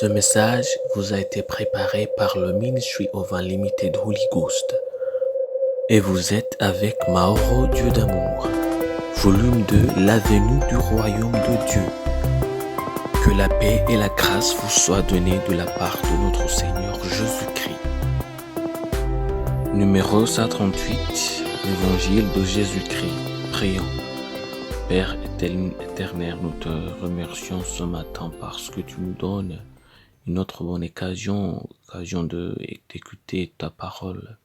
Ce message vous a été préparé par le Ministry of Unlimited Holy Ghost. Et vous êtes avec Mauro Dieu d'amour, volume 2, la venue du royaume de Dieu. Que la paix et la grâce vous soient données de la part de notre Seigneur Jésus-Christ. Numéro 138, l'Évangile de Jésus-Christ. Prions. Père éternel, nous te remercions ce matin parce que tu nous donnes une autre bonne occasion d'écouter ta parole.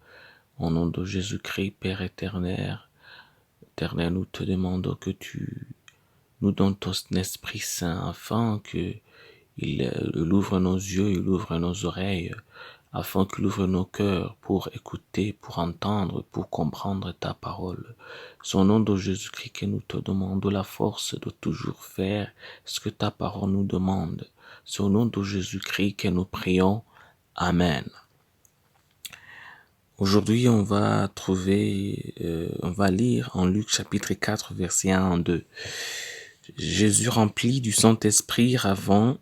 Au nom de Jésus-Christ, Père éternel, nous te demandons que tu nous donnes ton Esprit Saint afin qu'il ouvre nos yeux, il ouvre nos oreilles, afin qu'il ouvre nos cœurs pour écouter, pour entendre, pour comprendre ta parole. C'est au nom de Jésus-Christ que nous te demandons la force de toujours faire ce que ta parole nous demande. C'est au nom de Jésus-Christ que nous prions. Amen. Aujourd'hui, on va lire en Luc chapitre 4, versets 1 à 2. Jésus rempli du Saint-Esprit avant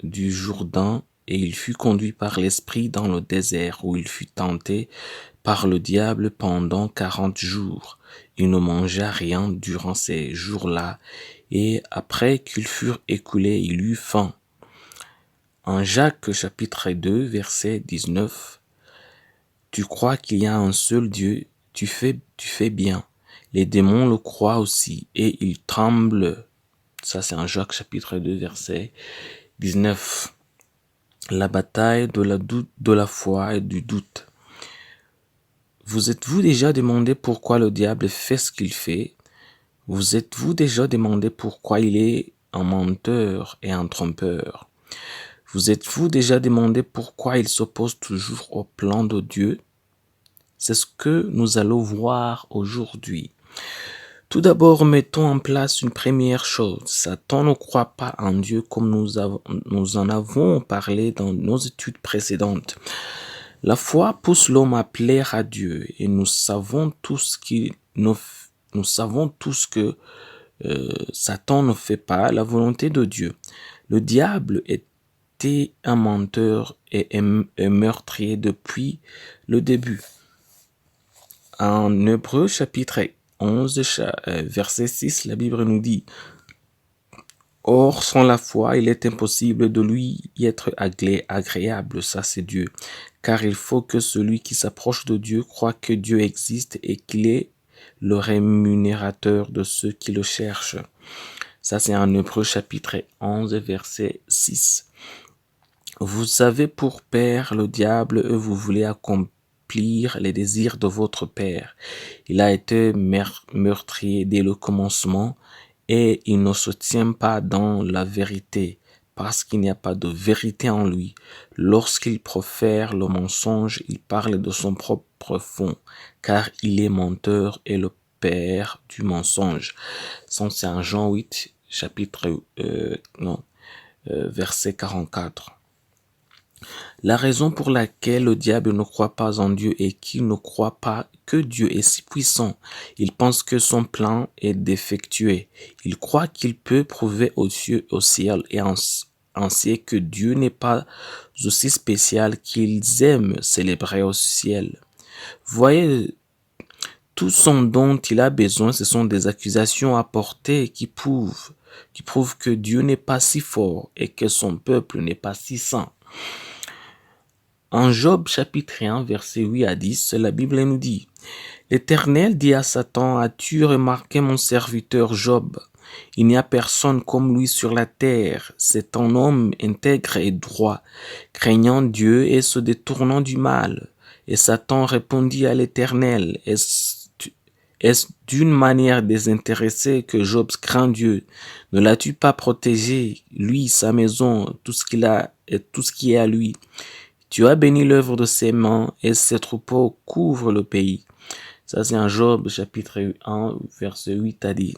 du Jourdain, et il fut conduit par l'Esprit dans le désert, où il fut tenté par le diable pendant 40 jours. Il ne mangea rien durant ces jours-là, et après qu'ils furent écoulés, il eut faim. En Jacques chapitre 2, verset 19, tu crois qu'il y a un seul Dieu, tu fais bien. Les démons le croient aussi, et ils tremblent. Ça, c'est en Jacques chapitre 2, verset 19. La bataille de la foi et du doute. Vous êtes-vous déjà demandé pourquoi le diable fait ce qu'il fait? Vous êtes-vous déjà demandé pourquoi il est un menteur et un trompeur? Vous êtes-vous déjà demandé pourquoi il s'oppose toujours au plan de Dieu? C'est ce que nous allons voir aujourd'hui. Tout d'abord, mettons en place une première chose. Satan ne croit pas en Dieu comme nous en avons parlé dans nos études précédentes. La foi pousse l'homme à plaire à Dieu et nous savons tous que Satan ne fait pas la volonté de Dieu. Le diable était un menteur et un meurtrier depuis le début. En Hébreux chapitre 11, verset 6, la Bible nous dit « Or, sans la foi, il est impossible de lui y être agréable, ça c'est Dieu. Car il faut que celui qui s'approche de Dieu croit que Dieu existe et qu'il est le rémunérateur de ceux qui le cherchent. » Ça c'est en Hébreux chapitre 11, verset 6. Vous avez pour père le diable et vous voulez accomplir les désirs de votre père. Il a été meurtrier dès le commencement et il ne se tient pas dans la vérité parce qu'il n'y a pas de vérité en lui. Lorsqu'il profère le mensonge, il parle de son propre fond car il est menteur et le père du mensonge. Ça, c'est en Jean 8, verset 44. La raison pour laquelle le diable ne croit pas en Dieu est qu'il ne croit pas que Dieu est si puissant. Il pense que son plan est défectueux. Il croit qu'il peut prouver au ciel et ainsi que Dieu n'est pas aussi spécial qu'ils aiment célébrer au ciel. Voyez, tout ce dont il a besoin, ce sont des accusations apportées qui prouvent que Dieu n'est pas si fort et que son peuple n'est pas si saint. En Job chapitre 1, verset 8 à 10, la Bible nous dit « L'Éternel dit à Satan, as-tu remarqué mon serviteur Job? Il n'y a personne comme lui sur la terre. C'est un homme intègre et droit, craignant Dieu et se détournant du mal. » Et Satan répondit à l'Éternel, « Est-ce d'une manière désintéressée que Job craint Dieu? Ne l'as-tu pas protégé, lui, sa maison, tout ce qu'il a et tout ce qui est à lui? Tu as béni l'œuvre de ses mains et ses troupeaux couvrent le pays. » Ça, c'est en Job, chapitre 1, verset 8 à 10.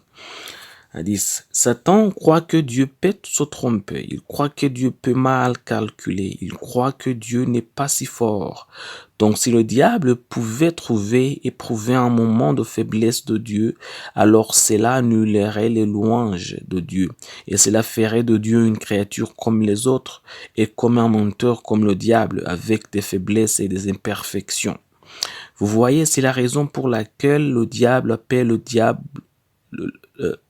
À 10. Satan croit que Dieu peut se tromper. Il croit que Dieu peut mal calculer. Il croit que Dieu n'est pas si fort. Donc si le diable pouvait trouver et prouver un moment de faiblesse de Dieu, alors cela annulerait les louanges de Dieu. Et cela ferait de Dieu une créature comme les autres et comme un menteur comme le diable, avec des faiblesses et des imperfections. Vous voyez, c'est la raison pour laquelle le diable appelle le diable,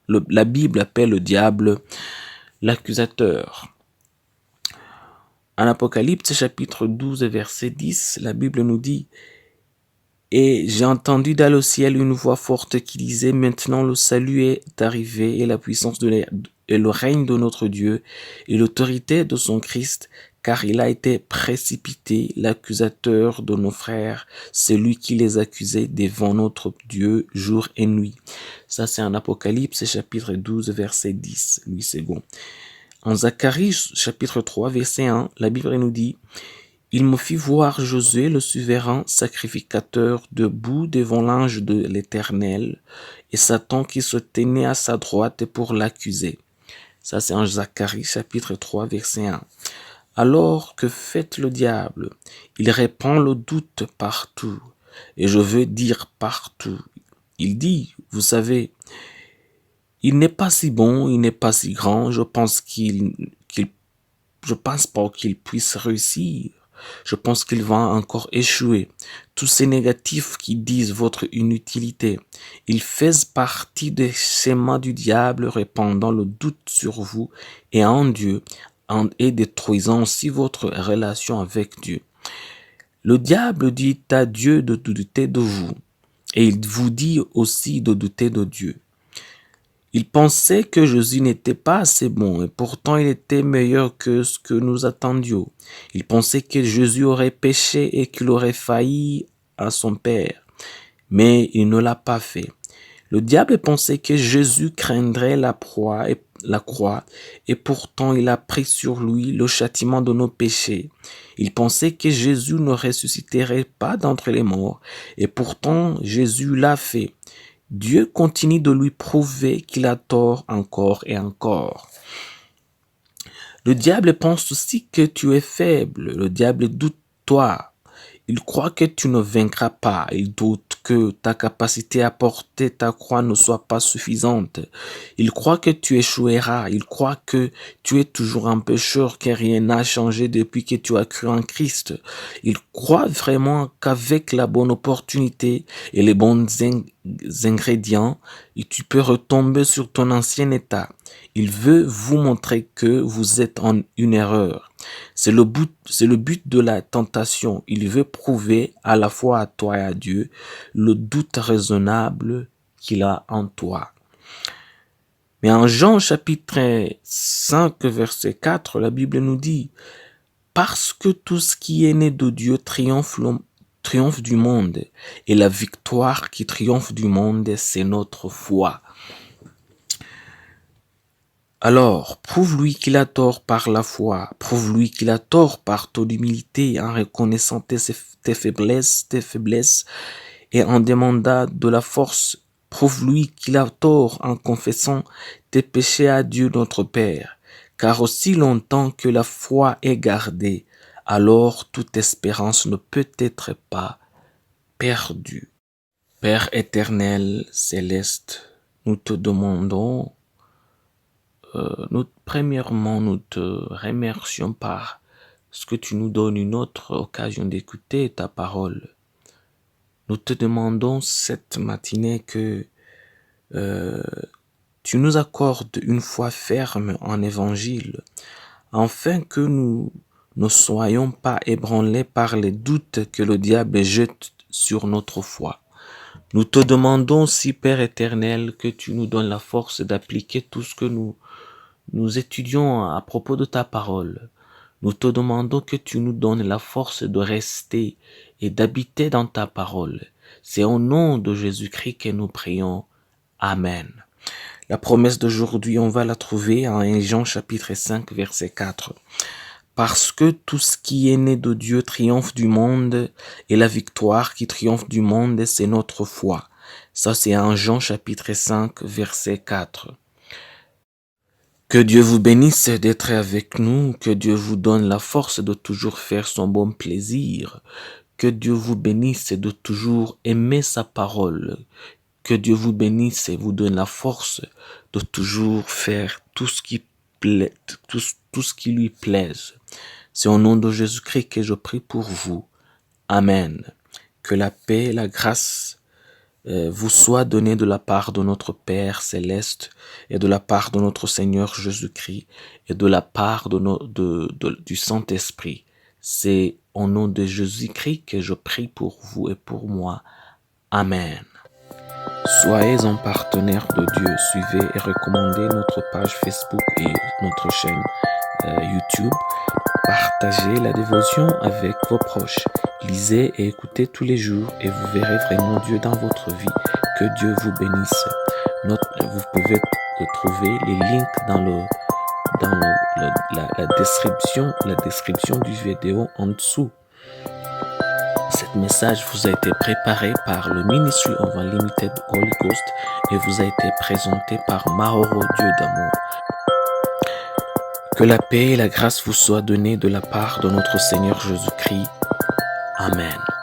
la Bible appelle le diable l'accusateur. En Apocalypse chapitre 12 verset 10, la Bible nous dit: Et j'ai entendu dans le ciel une voix forte qui disait: Maintenant le salut est arrivé et la puissance et le règne de notre Dieu et l'autorité de son Christ, car il a été précipité, l'accusateur de nos frères, celui qui les accusait devant notre Dieu jour et nuit. Ça, c'est en Apocalypse chapitre 12 verset 10, Louis II. En Zacharie chapitre 3 verset 1, la Bible nous dit: Il me fit voir Josué le souverain sacrificateur debout devant l'ange de l'Éternel et Satan qui se tenait à sa droite pour l'accuser. Ça, c'est en Zacharie chapitre 3 verset 1. Alors que fait le diable? Il répand le doute partout. Et je veux dire partout. Il dit, vous savez, il n'est pas si bon, il n'est pas si grand, je pense pas qu'il puisse réussir. Je pense qu'il va encore échouer. Tous ces négatifs qui disent votre inutilité, ils font partie des schémas du diable répandant le doute sur vous et en Dieu et détruisant aussi votre relation avec Dieu. Le diable dit à Dieu de douter de vous et il vous dit aussi de douter de Dieu. Il pensait que Jésus n'était pas assez bon et pourtant il était meilleur que ce que nous attendions. Il pensait que Jésus aurait péché et qu'il aurait failli à son Père, mais il ne l'a pas fait. Le diable pensait que Jésus craindrait la croix et pourtant il a pris sur lui le châtiment de nos péchés. Il pensait que Jésus ne ressusciterait pas d'entre les morts et pourtant Jésus l'a fait. Dieu continue de lui prouver qu'il a tort encore et encore. Le diable pense aussi que tu es faible. Le diable doute toi. Il croit que tu ne vaincras pas. Il doute que ta capacité à porter ta croix ne soit pas suffisante. Il croit que tu échoueras. Il croit que tu es toujours un pécheur, que rien n'a changé depuis que tu as cru en Christ. Il croit vraiment qu'avec la bonne opportunité et les bons ingrédients, tu peux retomber sur ton ancien état. Il veut vous montrer que vous êtes en une erreur. C'est le but de la tentation. Il veut prouver à la fois à toi et à Dieu le doute raisonnable qu'il a en toi. Mais en Jean chapitre 5 verset 4, la Bible nous dit: parce que tout ce qui est né de Dieu triomphe du monde, et la victoire qui triomphe du monde, c'est notre foi. Alors, prouve-lui qu'il a tort par la foi, prouve-lui qu'il a tort par ton humilité en reconnaissant tes faiblesses et en demandant de la force. Prouve-lui qu'il a tort en confessant tes péchés à Dieu notre Père, car aussi longtemps que la foi est gardée, alors toute espérance ne peut être pas perdue. Père éternel, céleste, nous te demandons premièrement, nous te remercions par ce que tu nous donnes une autre occasion d'écouter ta parole. Nous te demandons cette matinée que tu nous accordes une foi ferme en évangile, afin que nous ne soyons pas ébranlés par les doutes que le diable jette sur notre foi. Nous te demandons aussi, Père éternel, que tu nous donnes la force d'appliquer tout ce que nous étudions à propos de ta parole. Nous te demandons que tu nous donnes la force de rester et d'habiter dans ta parole. C'est au nom de Jésus-Christ que nous prions. Amen. La promesse d'aujourd'hui, on va la trouver en Jean chapitre 5, verset 4. Parce que tout ce qui est né de Dieu triomphe du monde, et la victoire qui triomphe du monde, c'est notre foi. Ça, c'est en Jean chapitre 5, verset 4. Que Dieu vous bénisse d'être avec nous, que Dieu vous donne la force de toujours faire son bon plaisir, que Dieu vous bénisse de toujours aimer sa parole, que Dieu vous bénisse et vous donne la force de toujours faire tout ce qui plaît, tout ce qui lui plaise. C'est au nom de Jésus-Christ que je prie pour vous. Amen. Que la paix et la grâce vous soit donnée de la part de notre Père céleste et de la part de notre Seigneur Jésus-Christ et de la part du Saint-Esprit. C'est au nom de Jésus-Christ que je prie pour vous et pour moi. Amen. Soyez un partenaire de Dieu. Suivez et recommandez notre page Facebook et notre chaîne YouTube. Partagez la dévotion avec vos proches. Lisez et écoutez tous les jours et vous verrez vraiment Dieu dans votre vie. Que Dieu vous bénisse. Vous pouvez trouver les links dans la description du vidéo en dessous. Cet message vous a été préparé par le Ministry of Unlimited Holy Ghost et vous a été présenté par Mahoro Dieu d'amour. Que la paix et la grâce vous soient données de la part de notre Seigneur Jésus-Christ. Amen.